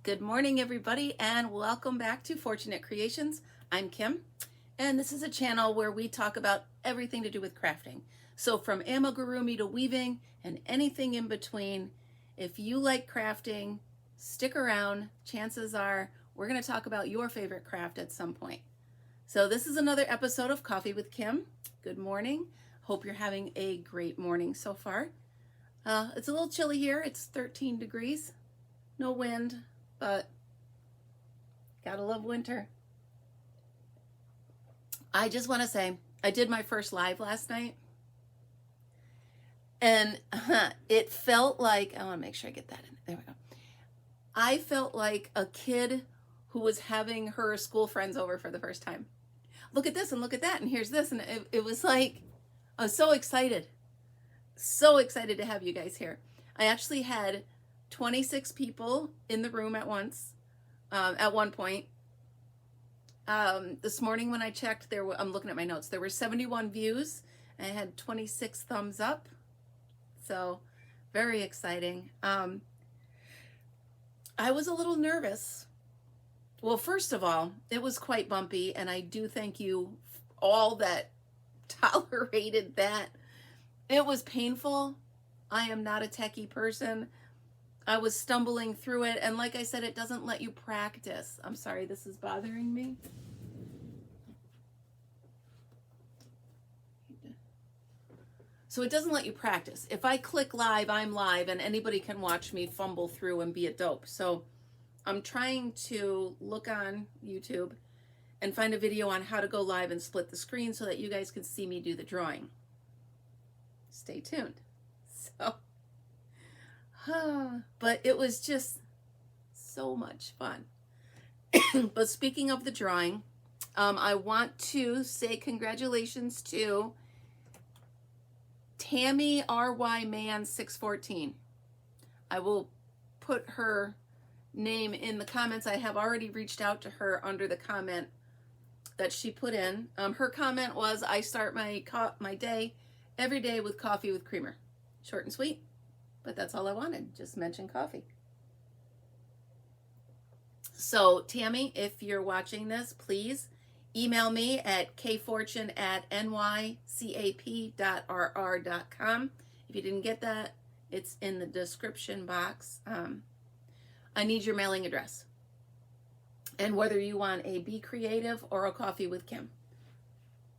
Good morning, everybody, and welcome back to Fortunate Creations. I'm Kim, and this is a channel where we talk about everything to do with crafting. So from amigurumi to weaving and anything in between. If you like crafting, stick around. Chances are we're going to talk about your favorite craft at some point. So this is another episode of Coffee with Kim. Good morning. Hope you're having a great morning so far. It's a little chilly here. It's 13 degrees. No wind, but gotta love winter. I just want to say, I did my first live last night, and it felt like, I want to make sure I get that in. There we go. I felt like a kid who was having her school friends over for the first time. Look at this and look at that, and here's this, and it was like, I was so excited to have you guys here. I actually had 26 people in the room at once, at one point. This morning when I checked, I'm looking at my notes, there were 71 views. I had 26 thumbs up. So very exciting. I was a little nervous. Well, first of all, it was quite bumpy, and I do thank you all that tolerated that. It was painful. I am not a techie person. I was stumbling through it, and like I said, it doesn't let you practice. I'm sorry, this is bothering me. So it doesn't let you practice. If I click live, I'm live, and anybody can watch me fumble through and be a dope. So I'm trying to look on YouTube and find a video on how to go live and split the screen so that you guys can see me do the drawing. Stay tuned. So... but it was just so much fun. But speaking of the drawing, I want to say congratulations to Tammy RY Man 614. I will put her name in the comments. I have already reached out to her under the comment that she put in. Her comment was, I start my day every day with coffee with creamer. Short and sweet. But that's all I wanted, just mention coffee. So Tammy, if you're watching this, please email me at kfortune@nycap.rr.com. If you didn't get that, it's in the description box. I need your mailing address. And whether you want a Be Creative or a Coffee with Kim.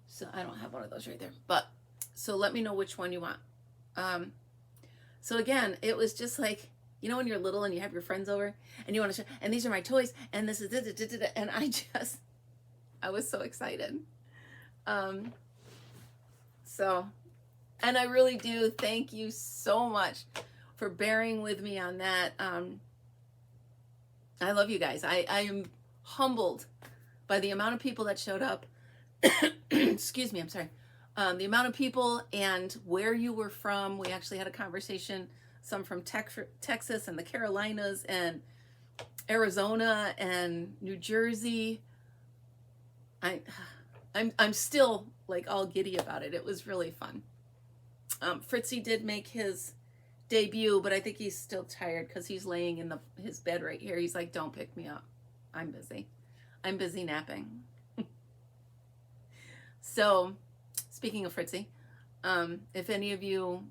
So I don't have one of those right there. But, so let me know which one you want. So again, it was just like, you know when you're little and you have your friends over and you want to show, and these are my toys, and this is, and I was so excited. So, and I really do thank you so much for bearing with me on that. I love you guys. I am humbled by the amount of people that showed up. Excuse me, I'm sorry. The amount of people and where you were from. We actually had a conversation, some from Texas and the Carolinas and Arizona and New Jersey. I'm still like all giddy about it. It was really fun. Fritzy did make his debut, but I think he's still tired because he's laying in his bed right here. He's like, don't pick me up. I'm busy. I'm busy napping. So... Speaking of Fritzy, if any of you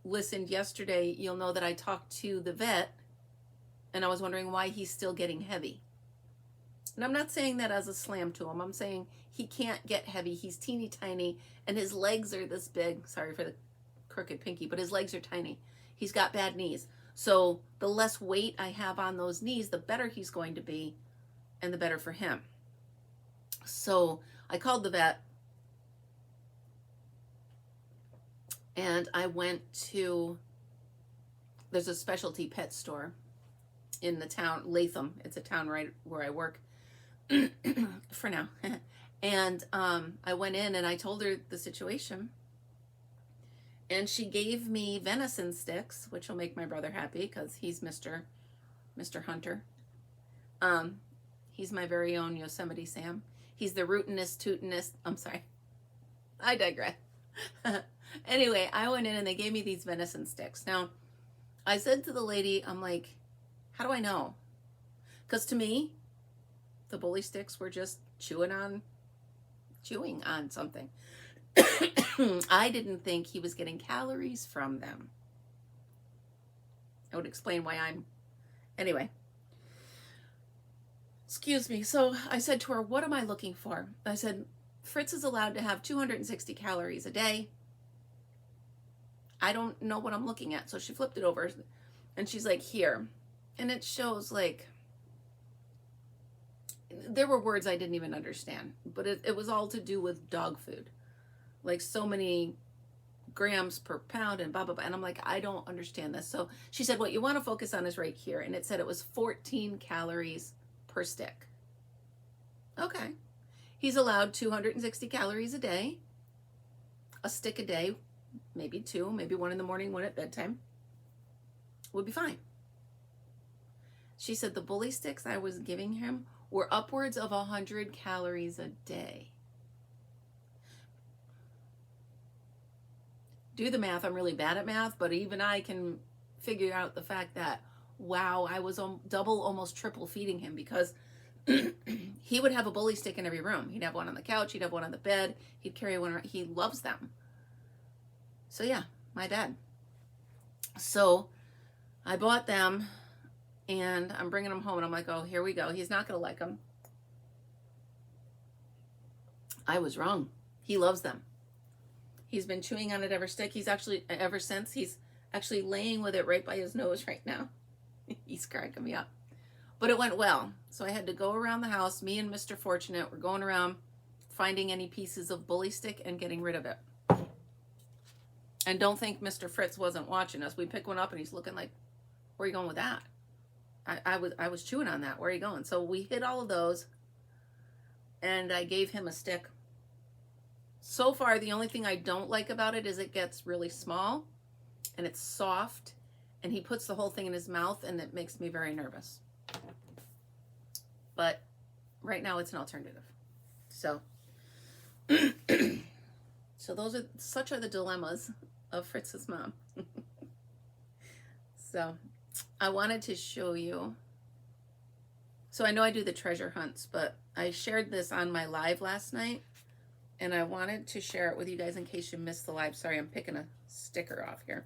listened yesterday, you'll know that I talked to the vet, and I was wondering why he's still getting heavy. And I'm not saying that as a slam to him. I'm saying he can't get heavy. He's teeny tiny, and his legs are this big. Sorry for the crooked pinky, but his legs are tiny. He's got bad knees. So the less weight I have on those knees, the better he's going to be, and the better for him. So I called the vet. And I went to, there's a specialty pet store in the town, Latham. It's a town right where I work for now. And I went in and I told her the situation. And she gave me venison sticks, which will make my brother happy because he's Mr. Hunter. He's my very own Yosemite Sam. He's the rootinest, tootinest. I'm sorry. I digress. Anyway, I went in and they gave me these venison sticks. Now, I said to the lady, I'm like, how do I know? Because to me, the bully sticks were just chewing on something. I didn't think he was getting calories from them. I would explain why anyway. Excuse me. So I said to her, what am I looking for? I said, Fritz is allowed to have 260 calories a day. I don't know what I'm looking at. So she flipped it over and she's like, here. And it shows like, there were words I didn't even understand, but it was all to do with dog food. Like so many grams per pound and blah, blah, blah. And I'm like, I don't understand this. So she said, what you want to focus on is right here. And it said it was 14 calories per stick. Okay. He's allowed 260 calories a day, a stick a day, maybe two, maybe one in the morning, one at bedtime, would be fine. She said the bully sticks I was giving him were upwards of 100 calories a day. Do the math. I'm really bad at math, but even I can figure out the fact that, wow, I was double, almost triple feeding him, because he would have a bully stick in every room. He'd have one on the couch. He'd have one on the bed. He'd carry one around. He loves them. So yeah, my bad. So I bought them and I'm bringing them home and I'm like, oh, here we go. He's not going to like them. I was wrong. He loves them. He's been chewing on it ever since. He's actually laying with it right by his nose right now. He's cracking me up. But it went well. So I had to go around the house. Me and Mr. Fortunate were going around finding any pieces of bully stick and getting rid of it. And don't think Mr. Fritz wasn't watching us. We pick one up and he's looking like, where are you going with that? I was chewing on that. Where are you going? So we hit all of those and I gave him a stick. So far, the only thing I don't like about it is it gets really small and it's soft and he puts the whole thing in his mouth and it makes me very nervous. But right now it's an alternative. So, so such are the dilemmas of Fritz's mom. So I wanted to show you. So I know I do the treasure hunts, but I shared this on my live last night and I wanted to share it with you guys in case you missed the live. Sorry, I'm picking a sticker off here.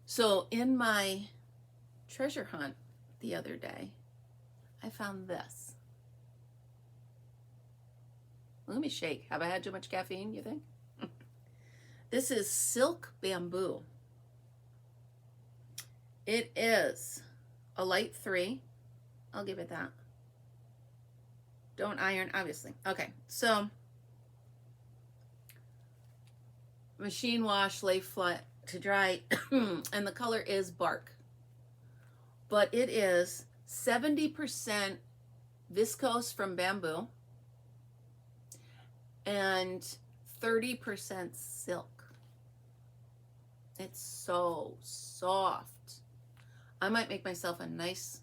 So in my treasure hunt the other day, I found this. Let me shake. Have I had too much caffeine, you think? This is silk bamboo. It is a light 3. I'll give it that. Don't iron, obviously. Okay, so machine wash, lay flat to dry, and the color is bark. But it is 70% viscose from bamboo and 30% silk. It's so soft. I might make myself a nice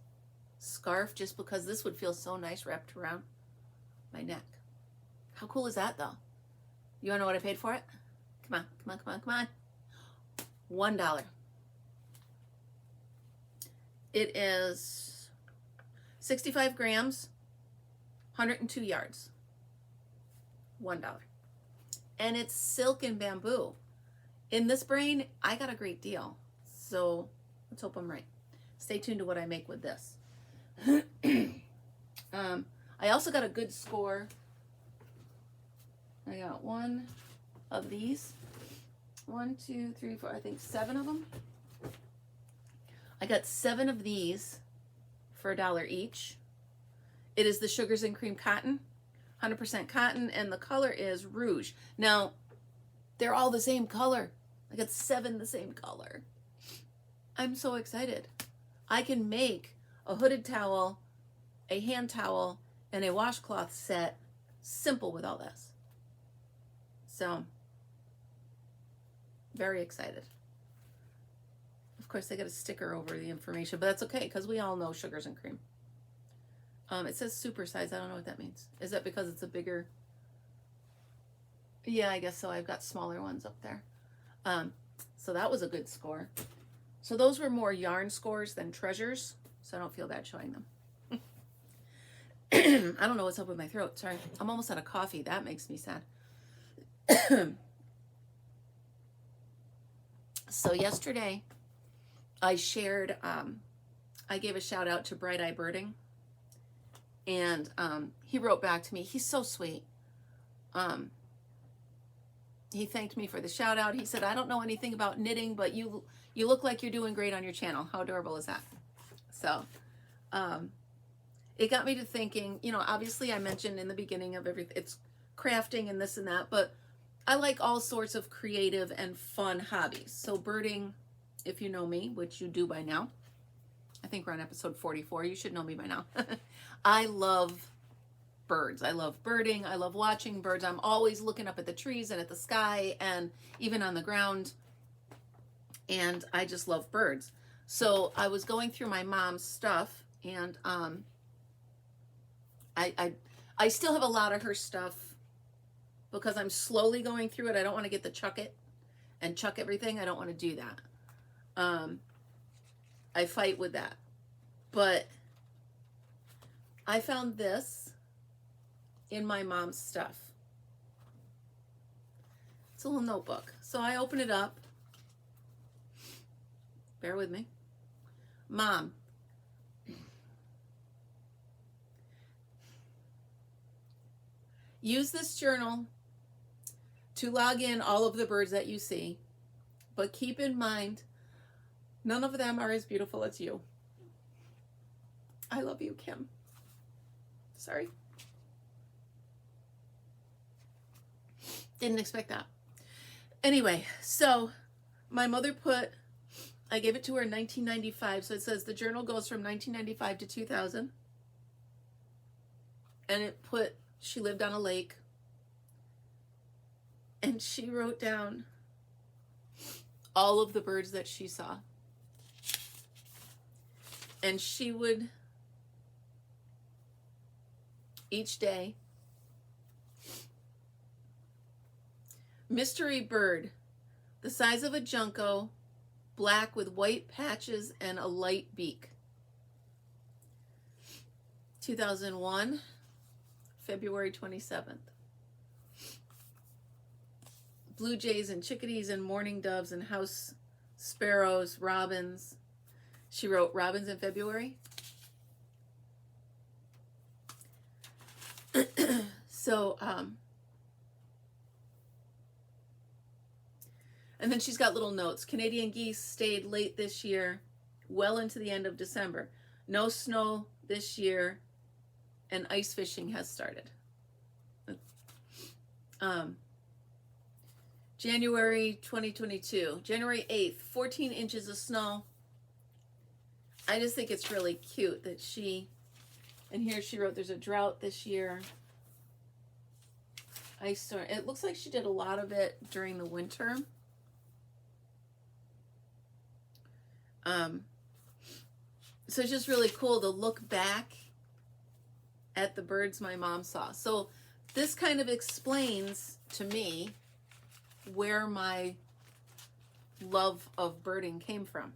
scarf just because this would feel so nice wrapped around my neck. How cool is that though? You wanna know what I paid for it? Come on, come on, come on, come on. $1. It is 65 grams, 102 yards. $1. And it's silk and bamboo. In this brain, I got a great deal. So let's hope I'm right. Stay tuned to what I make with this. I also got a good score. I got one of these. 1, 2, 3, 4, I think 7 of them. I got 7 of these for $1 each. It is the Sugars and Cream cotton, 100% cotton, and the color is rouge. Now, they're all the same color. I got 7 the same color. I'm so excited. I can make a hooded towel, a hand towel, and a washcloth set simple with all this. So, very excited. Of course, they got a sticker over the information, but that's okay because we all know Sugars and Cream. It says super size. I don't know what that means. Is that because it's a bigger? Yeah, I guess so. I've got smaller ones up there. So that was a good score. So those were more yarn scores than treasures, so I don't feel bad showing them. I don't know what's up with my throat. Sorry. I'm almost out of coffee. That makes me sad. So yesterday I shared, I gave a shout out to Bright Eye Birding, and he wrote back to me. He's so sweet. He thanked me for the shout out. He said, I don't know anything about knitting, but you look like you're doing great on your channel. How adorable is that? So it got me to thinking, you know, obviously I mentioned in the beginning of everything, it's crafting and this and that, but I like all sorts of creative and fun hobbies. So birding, if you know me, which you do by now, I think we're on episode 44. You should know me by now. I love birds. I love birding. I love watching birds. I'm always looking up at the trees and at the sky and even on the ground. And I just love birds. So I was going through my mom's stuff, and I still have a lot of her stuff because I'm slowly going through it. I don't want to get the chuck it and chuck everything. I don't want to do that. I fight with that. But I found this in my mom's stuff. It's a little notebook. So I open it up. Bear with me. Mom, use this journal to log in all of the birds that you see, but keep in mind, none of them are as beautiful as you. I love you, Kim. Sorry. Didn't expect that. Anyway, so my mother put, I gave it to her in 1995. So it says the journal goes from 1995 to 2000. And it put, she lived on a lake. And she wrote down all of the birds that she saw. And she would, each day, mystery bird, the size of a junco, black with white patches and a light beak. 2001, February 27th. Blue jays and chickadees and mourning doves and house sparrows, robins. She wrote robins in February. So, and then she's got little notes. Canadian geese stayed late this year, well into the end of December. No snow this year, and ice fishing has started. January 2022, January 8th, 14 inches of snow. I just think it's really cute that she, and here she wrote there's a drought this year. Ice storm. It looks like she did a lot of it during the winter. So it's just really cool to look back at the birds my mom saw. So this kind of explains to me where my love of birding came from.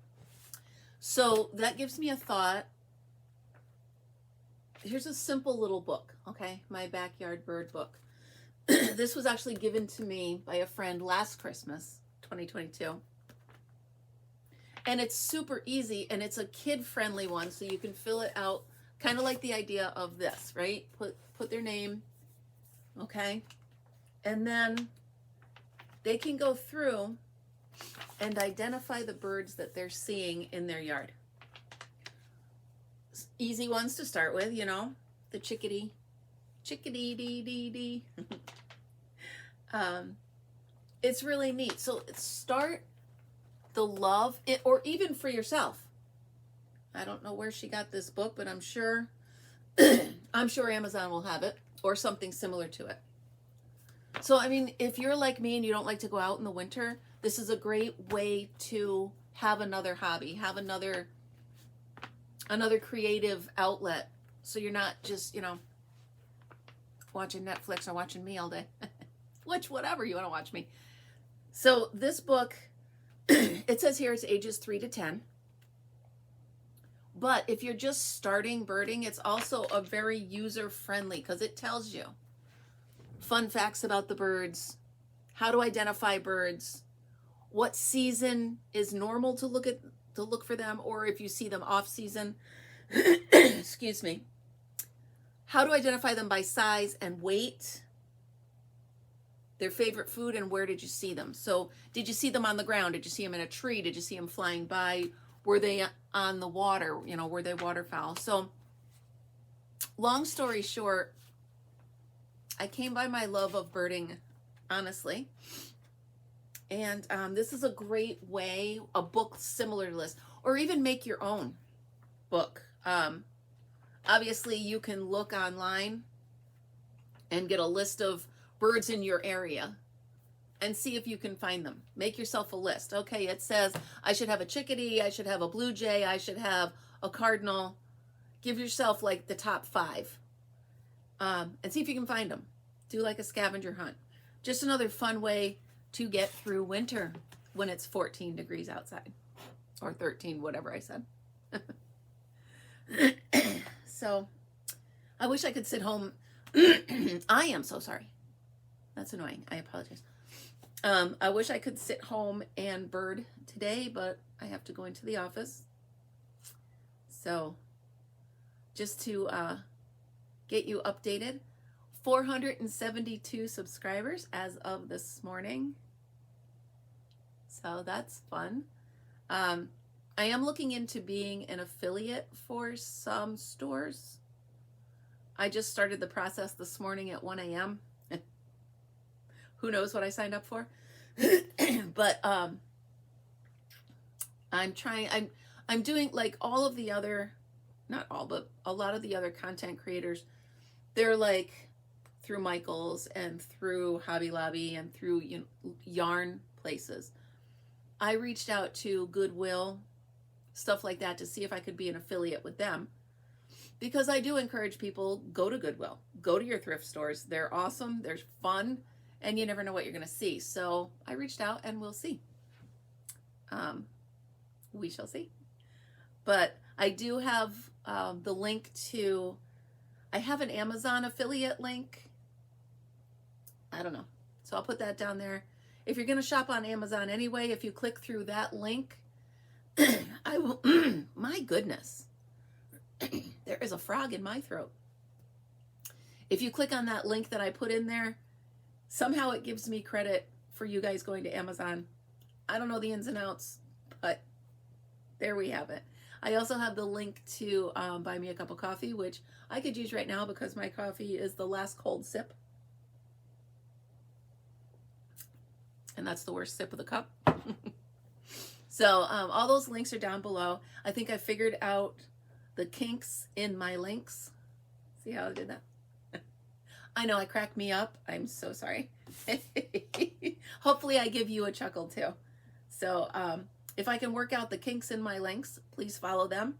So that gives me a thought. Here's a simple little book, okay? My backyard bird book. This was actually given to me by a friend last Christmas, 2022. And it's super easy, and it's a kid-friendly one, so you can fill it out, kind of like the idea of this, right? Put their name, okay? And then they can go through and identify the birds that they're seeing in their yard. Easy ones to start with, you know, the chickadee, chickadee-dee-dee-dee. It's really neat. So start the love, or even for yourself. I don't know where she got this book, but I'm sure Amazon will have it, or something similar to it. So, I mean, if you're like me and you don't like to go out in the winter, this is a great way to have another hobby, have another creative outlet. So you're not just, you know, watching Netflix or watching me all day. Which, whatever, you want to watch me. So this book, it says here it's ages 3 to 10. But if you're just starting birding, it's also a very user-friendly because it tells you fun facts about the birds, how to identify birds, what season is normal to look for them, or if you see them off season, excuse me, how to identify them by size and weight, their favorite food, and where did you see them. So did you see them on the ground? Did you see them in a tree? Did you see them flying by? Were they on the water? You know, were they waterfowl? So long story short, I came by my love of birding, honestly. And this is a great way, a book similar to this, or even make your own book. Obviously, you can look online and get a list of birds in your area and see if you can find them. Make yourself a list. Okay, it says I should have a chickadee, I should have a blue jay, I should have a cardinal. Give yourself like the top 5 and see if you can find them. Do like a scavenger hunt. Just another fun way to get through winter when it's 14 degrees outside, or 13, whatever I said. So I wish I could sit home. I am so sorry. That's annoying. I apologize. I wish I could sit home and bird today, but I have to go into the office. So just to get you updated, 472 subscribers as of this morning. So that's fun. I am looking into being an affiliate for some stores. I just started the process this morning at 1 a.m. Who knows what I signed up for? But I'm doing like all of the other, not all, but a lot of the other content creators. They're like through Michael's and through Hobby Lobby and through yarn places. I reached out to Goodwill, stuff like that, to see if I could be an affiliate with them, because I do encourage people, go to Goodwill, go to your thrift stores. They're awesome, they're fun, and you never know what you're going to see. So I reached out, and we'll see. We shall see. But I do have the link to, I have an Amazon affiliate link. I don't know. So I'll put that down there. If you're going to shop on Amazon anyway, if you click through that link, I will, my goodness, there is a frog in my throat. If you click on that link that I put in there, somehow it gives me credit for you guys going to Amazon. I don't know the ins and outs, but there we have it. I also have the link to buy me a cup of coffee, which I could use right now because my coffee is the last cold sip. And that's the worst sip of the cup. So all those links are down below. I think I figured out the kinks in my links. See how I did that? I know, I cracked me up. I'm so sorry. Hopefully I give you a chuckle too. So if I can work out the kinks in my links, please follow them.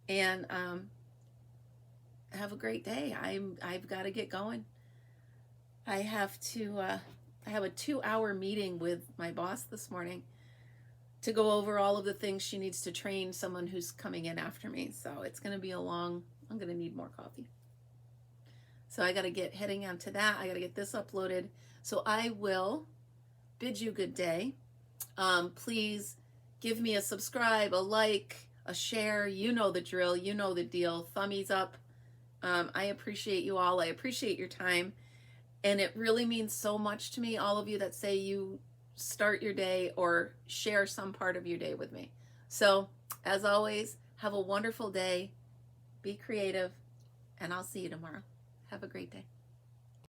And have a great day. I've got to get going. I have a 2-hour meeting with my boss this morning to go over all of the things she needs to train someone who's coming in after me. So it's going to be I'm going to need more coffee. So I got to get heading on to that. I got to get this uploaded. So I will bid you good day. Please give me a subscribe, a like, a share. You know the drill. You know the deal. Thummies up. I appreciate you all. I appreciate your time. And it really means so much to me, all of you that say you start your day or share some part of your day with me. So, as always, have a wonderful day. Be creative, and I'll see you tomorrow. Have a great day.